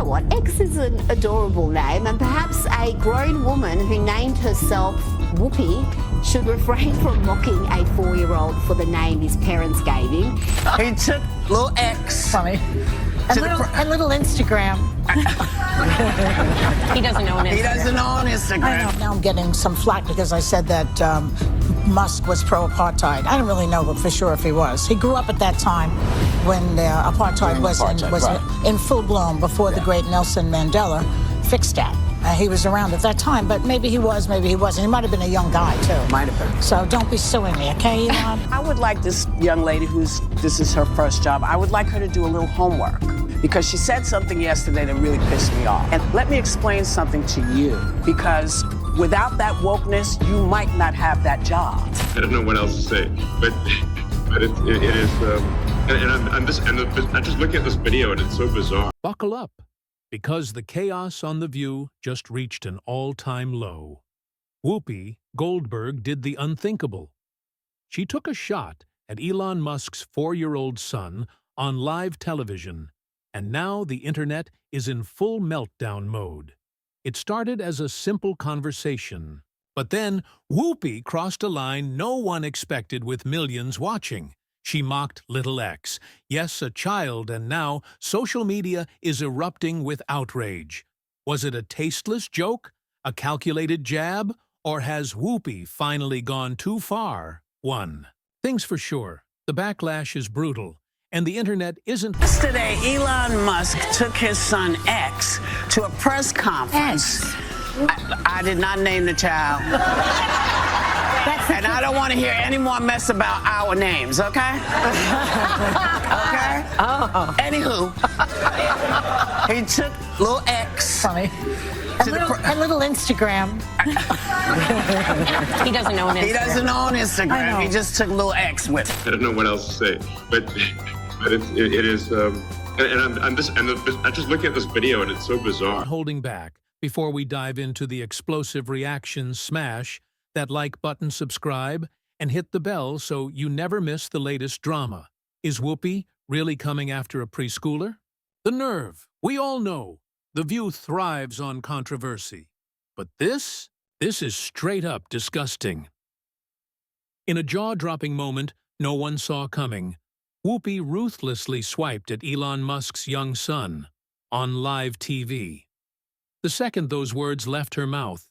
know what? X is an adorable name, and perhaps a grown woman who named herself Whoopi should refrain from mocking a 4-year-old for the name his parents gave him. He took little X. Funny. And little Instagram. He doesn't own Instagram. He doesn't own Instagram. I know. Now I'm getting some flack because I said that Musk was pro-apartheid. I don't really know for sure if he was. He grew up at that time when apartheid was in full bloom before the great Nelson Mandela fixed that. He was around at that time, but maybe he was, maybe he wasn't. He might have been a young guy, too. Might have been. So don't be suing me, okay, Elon? I would like this young lady this is her first job, I would like her to do a little homework because she said something yesterday that really pissed me off. And let me explain something to you, because without that wokeness, you might not have that job. I don't know what else to say, but it is, I'm just looking at this video and it's so bizarre. Buckle up, because the chaos on The View just reached an all-time low. Whoopi Goldberg did the unthinkable. She took a shot at Elon Musk's 4-year-old son on live television, and now the internet is in full meltdown mode. It started as a simple conversation, but then Whoopi crossed a line no one expected with millions watching. She mocked little X, yes, a child, and now social media is erupting with outrage. Was it a tasteless joke, a calculated jab, or has Whoopi finally gone too far? 1. Things for sure, the backlash is brutal, and the internet isn't... Yesterday, Elon Musk took his son X to a press conference. I did not name the child. And I don't want to hear any more mess about our names, okay? Okay? Oh. Anywho, he took little X. Funny. And little Instagram. He doesn't own Instagram. He doesn't own Instagram. He just took little X with it. I don't know what else to say, but it is, I'm just looking at this video and it's so bizarre. Holding back before we dive into the explosive reactions. Smash that like button, subscribe, and hit the bell so you never miss the latest drama. Is Whoopi really coming after a preschooler? The nerve. We all know The View thrives on controversy. But this is straight up disgusting. In a jaw-dropping moment no one saw coming, Whoopi ruthlessly swiped at Elon Musk's young son on live TV. The second those words left her mouth,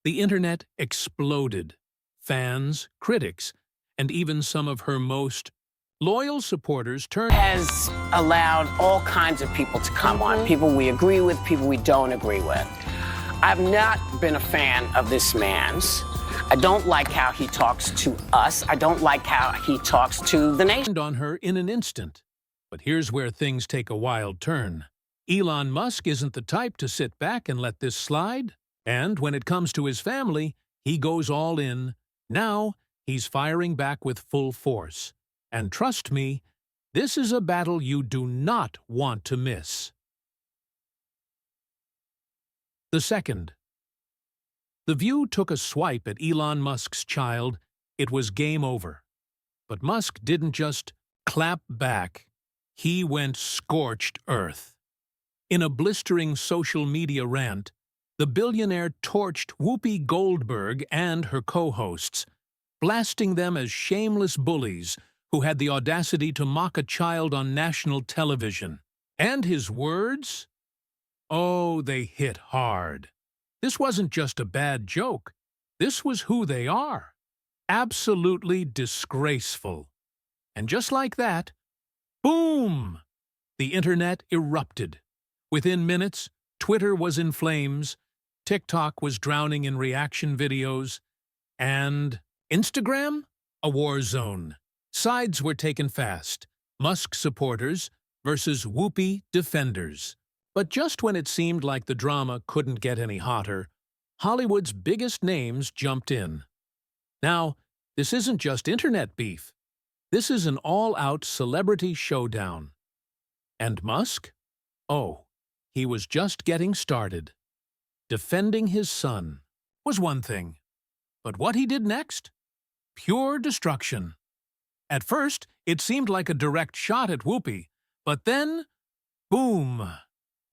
the internet exploded. Fans, critics, and even some of her most loyal supporters turned... Has allowed all kinds of people to come on. People we agree with, people we don't agree with. I've not been a fan of this man's. I don't like how he talks to us. I don't like how he talks to the nation. On her in an instant. But here's where things take a wild turn. Elon Musk isn't the type to sit back and let this slide. And when it comes to his family, he goes all in. Now, he's firing back with full force. And trust me, this is a battle you do not want to miss. The second. The View took a swipe at Elon Musk's child. It was game over. But Musk didn't just clap back. He went scorched earth. In a blistering social media rant, the billionaire torched Whoopi Goldberg and her co-hosts, blasting them as shameless bullies who had the audacity to mock a child on national television. And his words? Oh, they hit hard. This wasn't just a bad joke. This was who they are. Absolutely disgraceful. And just like that, boom! The internet erupted. Within minutes, Twitter was in flames, TikTok was drowning in reaction videos, and Instagram? A war zone. Sides were taken fast. Musk supporters versus Whoopi defenders. But just when it seemed like the drama couldn't get any hotter, Hollywood's biggest names jumped in. Now, this isn't just internet beef. This is an all-out celebrity showdown. And Musk? Oh, he was just getting started. Defending his son was one thing. But what he did next? Pure destruction. At first, it seemed like a direct shot at Whoopi, but then, boom!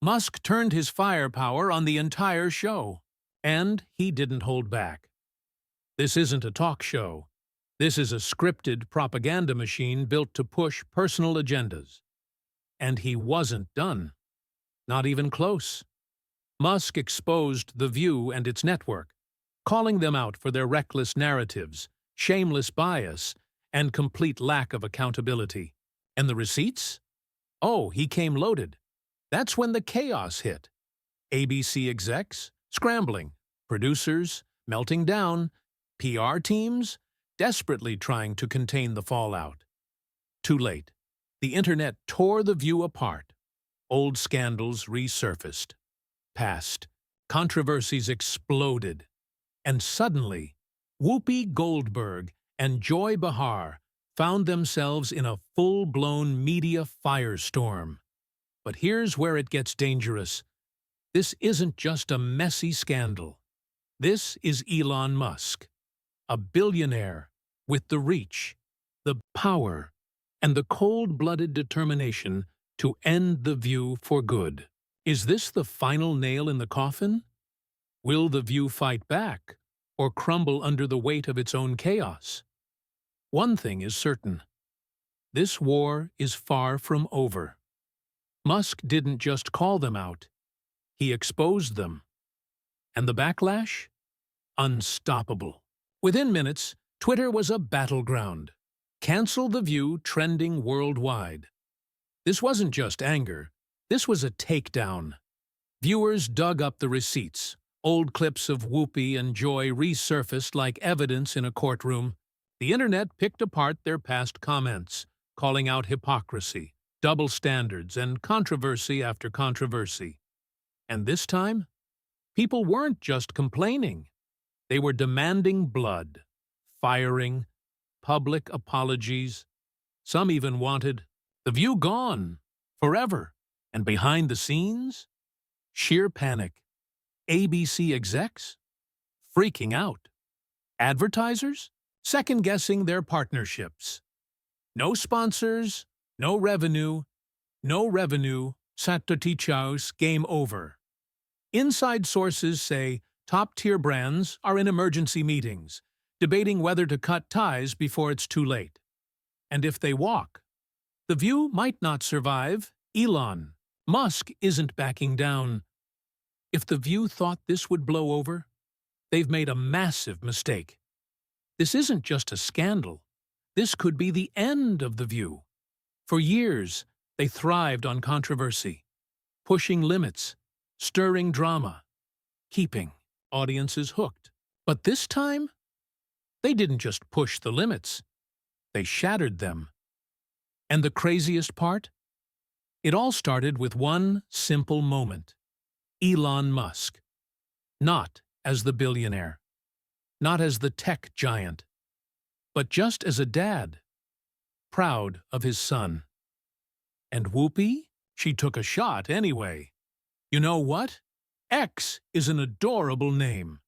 Musk turned his firepower on the entire show, and he didn't hold back. This isn't a talk show. This is a scripted propaganda machine built to push personal agendas. And he wasn't done. Not even close. Musk exposed The View and its network, calling them out for their reckless narratives, shameless bias, and complete lack of accountability. And the receipts? Oh, he came loaded. That's when the chaos hit. ABC execs scrambling, producers melting down, PR teams desperately trying to contain the fallout. Too late. The internet tore The View apart. Old scandals resurfaced. Past controversies exploded. And suddenly, Whoopi Goldberg and Joy Behar found themselves in a full-blown media firestorm. But here's where it gets dangerous. This isn't just a messy scandal. This is Elon Musk, a billionaire with the reach, the power, and the cold-blooded determination to end The View for good. Is this the final nail in the coffin? Will The View fight back, or crumble under the weight of its own chaos? One thing is certain. This war is far from over. Musk didn't just call them out. He exposed them. And the backlash? Unstoppable. Within minutes, Twitter was a battleground. Cancel The View trending worldwide. This wasn't just anger. This was a takedown. Viewers dug up the receipts. Old clips of Whoopi and Joy resurfaced like evidence in a courtroom. The internet picked apart their past comments, calling out hypocrisy, double standards, and controversy after controversy. And this time, people weren't just complaining. They were demanding blood, firing, public apologies. Some even wanted The View gone, forever. And behind the scenes, sheer panic. ABC execs freaking out. Advertisers second-guessing their partnerships. No sponsors, no revenue, Satatichaos, game over. Inside sources say top-tier brands are in emergency meetings, debating whether to cut ties before it's too late. And if they walk, The View might not survive. Elon Musk isn't backing down. If The View thought this would blow over, they've made a massive mistake. This isn't just a scandal. This could be the end of The View. For years, they thrived on controversy, pushing limits, stirring drama, keeping audiences hooked. But this time, they didn't just push the limits. They shattered them. And the craziest part? It all started with one simple moment. Elon Musk. Not as the billionaire. Not as the tech giant. But just as a dad. Proud of his son. And Whoopi? She took a shot anyway. You know what? X is an adorable name.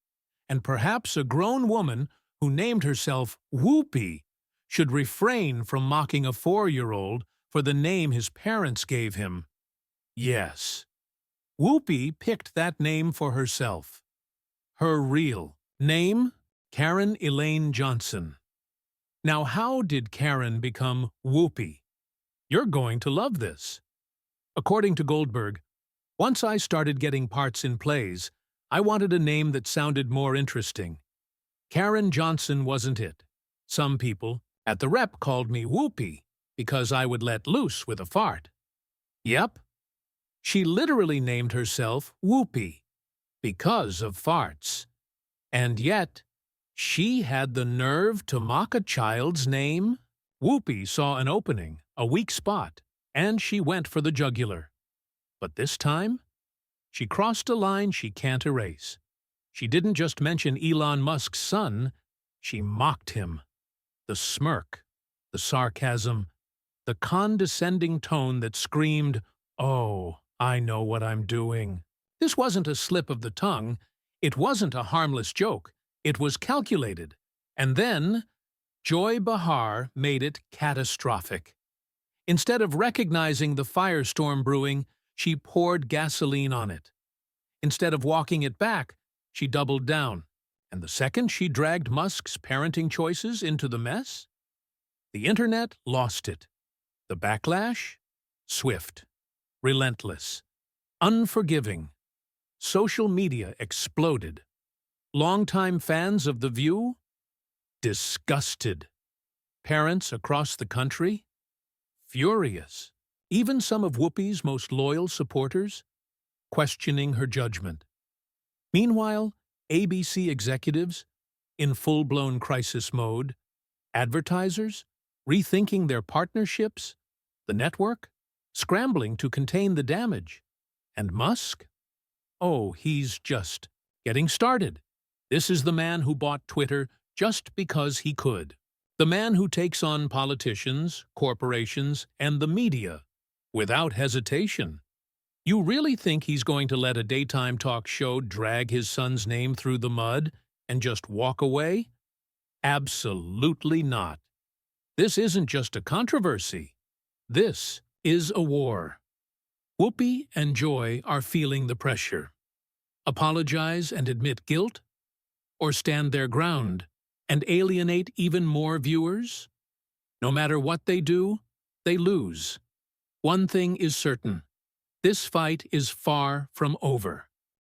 And perhaps a grown woman who named herself Whoopi should refrain from mocking a 4-year-old for the name his parents gave him. Yes, Whoopi picked that name for herself. Her real name, Karen Elaine Johnson. Now, how did Karen become Whoopi? You're going to love this. According to Goldberg, once I started getting parts in plays, I wanted a name that sounded more interesting. Karen Johnson wasn't it. Some people at the rep called me Whoopi because I would let loose with a fart. Yep. She literally named herself Whoopi because of farts. And yet, she had the nerve to mock a child's name? Whoopi saw an opening, a weak spot, and she went for the jugular. But this time, she crossed a line she can't erase. She didn't just mention Elon Musk's son, she mocked him. The smirk, the sarcasm, the condescending tone that screamed, "Oh, I know what I'm doing." This wasn't a slip of the tongue. It wasn't a harmless joke. It was calculated. And then, Joy Behar made it catastrophic. Instead of recognizing the firestorm brewing, she poured gasoline on it. Instead of walking it back, she doubled down. And the second she dragged Musk's parenting choices into the mess, the internet lost it. The backlash? Swift, relentless, unforgiving. Social media exploded. Longtime fans of The View? Disgusted. Parents across the country? Furious. Even some of Whoopi's most loyal supporters? Questioning her judgment. Meanwhile, ABC executives, in full-blown crisis mode, advertisers, rethinking their partnerships, the network, scrambling to contain the damage. And Musk? Oh, he's just getting started. This is the man who bought Twitter just because he could. The man who takes on politicians, corporations, and the media without hesitation. You really think he's going to let a daytime talk show drag his son's name through the mud and just walk away? Absolutely not. This isn't just a controversy. This is a war. Whoopi and Joy are feeling the pressure. Apologize and admit guilt? Or stand their ground and alienate even more viewers? No matter what they do, they lose. One thing is certain. This fight is far from over.